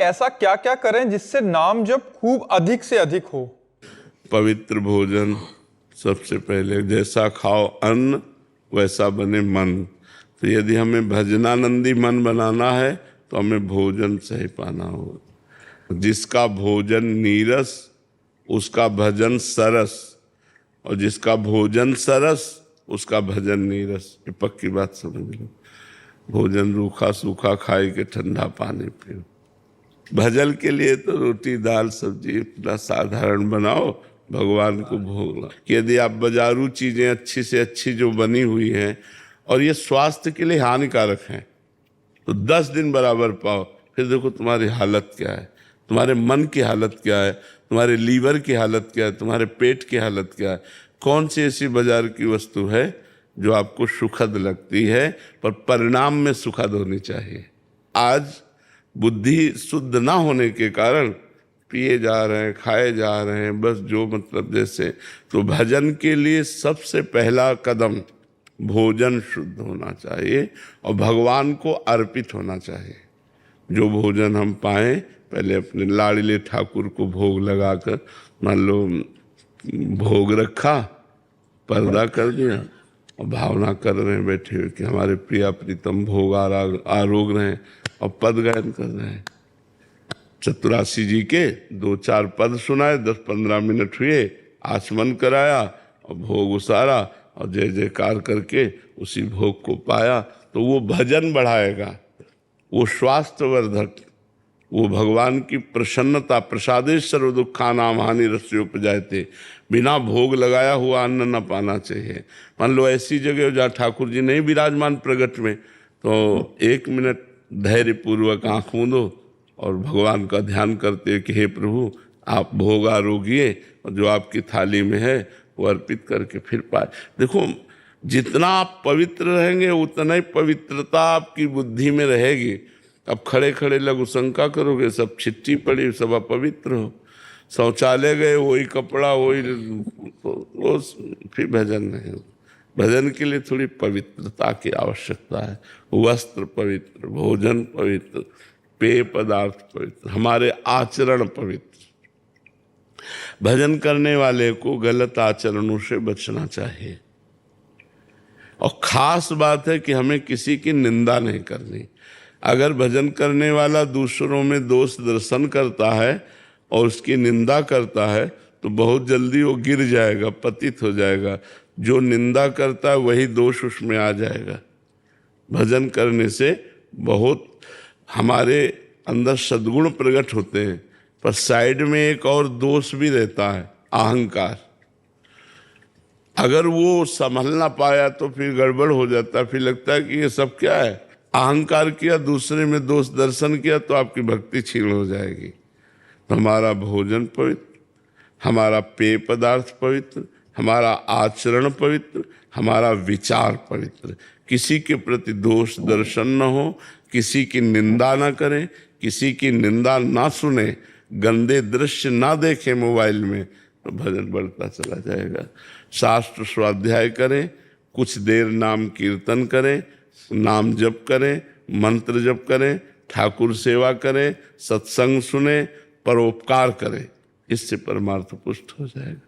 ऐसा क्या क्या करें जिससे नाम जप खूब अधिक से अधिक हो? पवित्र भोजन सबसे पहले। जैसा खाओ अन्न वैसा बने मन। तो यदि हमें भजनानंदी मन बनाना है तो हमें भोजन सही पाना होगा। जिसका भोजन नीरस उसका भजन सरस, और जिसका भोजन सरस उसका भजन नीरस। ये पक्की बात समझ लो। भोजन रूखा सूखा खाए के ठंडा पानी पियो। भजन के लिए तो रोटी दाल सब्जी इतना साधारण बनाओ, भगवान को भोग लगाओ। यदि आप बाजारू चीजें अच्छी से अच्छी जो बनी हुई हैं और ये स्वास्थ्य के लिए हानिकारक हैं तो 10 दिन बराबर पाओ, फिर देखो तुम्हारी हालत क्या है, तुम्हारे मन की हालत क्या है, तुम्हारे लीवर की हालत क्या है, तुम्हारे पेट की हालत क्या है। कौन सी ऐसी बाजार की वस्तु है जो आपको सुखद लगती है पर परिणाम में सुखद होनी चाहिए। आज बुद्धि शुद्ध ना होने के कारण पिए जा रहे हैं, खाए जा रहे हैं, बस जो मतलब जैसे। तो भजन के लिए सबसे पहला कदम भोजन शुद्ध होना चाहिए और भगवान को अर्पित होना चाहिए। जो भोजन हम पाएं पहले अपने लाडले ठाकुर को भोग लगाकर, मान लो भोग रखा, पर्दा कर दिया और भावना कर रहे हैं बैठे हुए कि हमारे प्रिया प्रीतम भोग आरोग रहे हैं और पद गायन कर रहे हैं। चतुरासी जी के 2-4 पद सुनाए, 10-15 मिनट हुए, आचमन कराया और भोग उसारा और जय जयकार करके उसी भोग को पाया। तो वो भजन बढ़ाएगा, वो स्वास्थ्यवर्धक, वो भगवान की प्रसन्नता। प्रसादे सर्व दुखानाम हानि रस्योपजायते। बिना भोग लगाया हुआ अन्न न पाना चाहिए। मान लो ऐसी जगह जहाँ ठाकुर जी नहीं विराजमान प्रगट में, तो 1 मिनट धैर्य पूर्वक आँख मूंदो और भगवान का ध्यान करते कि हे प्रभु आप भोग आरोगिए और जो आपकी थाली में है वो अर्पित करके फिर पाए। देखो जितना आप पवित्र रहेंगे उतना ही पवित्रता आपकी बुद्धि में रहेगी। अब खड़े खड़े लघु शंका करोगे, सब छिट्टी पड़ी, सब अपवित्र हो, शौचालय गए वही कपड़ा वही, वो फिर भजन नहीं हो। भजन के लिए थोड़ी पवित्रता की आवश्यकता है। वस्त्र पवित्र, भोजन पवित्र, पेय पदार्थ पवित्र, हमारे आचरण पवित्र। भजन करने वाले को गलत आचरणों से बचना चाहिए। और खास बात है कि हमें किसी की निंदा नहीं करनी। अगर भजन करने वाला दूसरों में दोष दर्शन करता है और उसकी निंदा करता है तो बहुत जल्दी वो गिर जाएगा, पतित हो जाएगा। जो निंदा करता है वही दोष उसमें आ जाएगा। भजन करने से बहुत हमारे अंदर सद्गुण प्रकट होते हैं, पर साइड में एक और दोष भी रहता है, अहंकार। अगर वो संभल ना पाया तो फिर गड़बड़ हो जाता है। फिर लगता है कि ये सब क्या है, अहंकार किया, दूसरे में दोष दर्शन किया तो आपकी भक्ति छीन हो जाएगी। तो हमारा भोजन पवित्र, हमारा पेय पदार्थ पवित्र, हमारा आचरण पवित्र, हमारा विचार पवित्र। किसी के प्रति दोष दर्शन न हो, किसी की निंदा ना करें, किसी की निंदा ना सुने, गंदे दृश्य ना देखें मोबाइल में, तो भजन बढ़ता चला जाएगा। शास्त्र स्वाध्याय करें, कुछ देर नाम कीर्तन करें, नाम जप करें, मंत्र जप करें, ठाकुर सेवा करें, सत्संग सुने, परोपकार करें। इससे परमार्थ पुष्ट हो जाएगा।